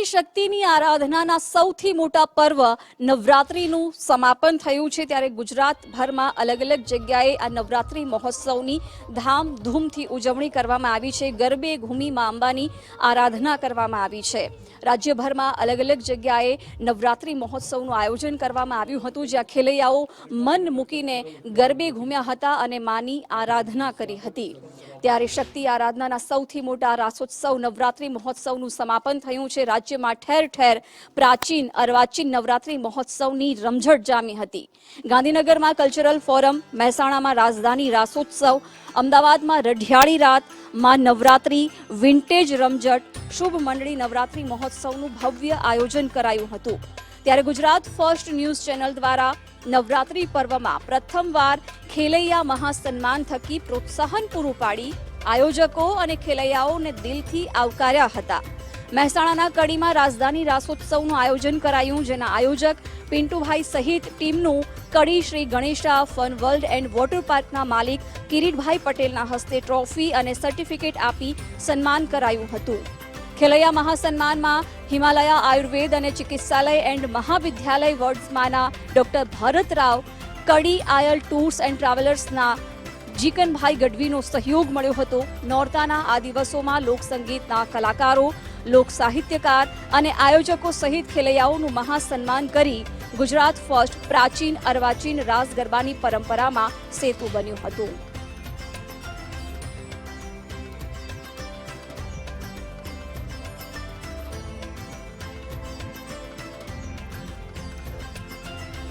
ગુજરાતી શક્તિની આરાધનાના સૌથી મોટા પર્વ નવરાત્રિનું સમાપન થયું છે, ત્યારે ગુજરાતભરમાં અલગ અલગ જગ્યાએ આ નવરાત્રિ મહોત્સવની ધામધૂમથી ઉજવણી કરવામાં આવી છે. ગરબે ઘૂમી મા અંબાની આરાધના કરવામાં આવી છે. રાજ્યભરમાં અલગ અલગ જગ્યાએ નવરાત્રિ મહોત્સવનું આયોજન કરવામાં આવ્યું હતું, જ્યાં ખેલૈયાઓ મન મૂકીને ગરબે ઘૂમ્યા હતા અને માની આરાધના કરી હતી. ત્યારે શક્તિ આરાધનાના સૌથી મોટા રાસોત્સવ નવરાત્રિ મહોત્સવનું સમાપન થયું છે. રાજ્યમાં ઠેર ઠેર પ્રાચીન અર્વાચીન નવરાત્રિ મહોત્સવની રમઝટ જામી હતી. ગાંધીનગરમાં કલ્ચરલ ફોરમ, મહેસાણામાં રાજધાની રાસોત્સવ, અમદાવાદમાં રઢિયાળી રાત, માં નવરાત્રિ, વિન્ટેજ રમઝટ, શુભ મંડળી નવરાત્રિ મહોત્સવનું ભવ્ય આયોજન કરાયું હતું. ત્યારે ગુજરાત ફર્સ્ટ ન્યૂઝ ચેનલ દ્વારા નવરાત્રિ પર્વમાં પ્રથમવાર ખેલૈયા મહાસન્માન થકી પ્રોત્સાહન પૂરું પાડી આયોજકો અને ખેલૈયાઓને દિલથી આવકાર્યા હતા. મહેસાણાના કડીમાં રાજધાની રાસોત્સવનું આયોજન કરાયું, જેના આયોજક પિન્ટુભાઈ સહિત ટીમનું Kadi Shri Ganesha fun world and water પાર્કના માલિક કિરીટભાઈ પટેલના હસ્તે ટ્રોફી અને સર્ટિફિકેટ આપી સન્માન કરાયું હતું. ખેલૈયા મહાસન્માનમાં હિમાલયા આયુર્વેદ અને ચિકિત્સાલય એન્ડ મહાવિદ્યાલય વર્ડ્સમાંના ડોક્ટર ભરત રાવ, કડી આયલ ટૂર્સ એન્ડ ટ્રાવેલર્સના જીકનભાઈ ગઢવીનો સહયોગ મળ્યો હતો. નોરતાના આ દિવસોમાં લોકસંગીતના કલાકારો, લોક સાહિત્યકાર અને આયોજકો સહિત ખેલૈયાઓનું મહાસન્માન કરી ગુજરાત ફર્સ્ટ પ્રાચીન અર્વાચીન રાસ ગરબાની પરંપરામાં સેતુ બન્યું હતું.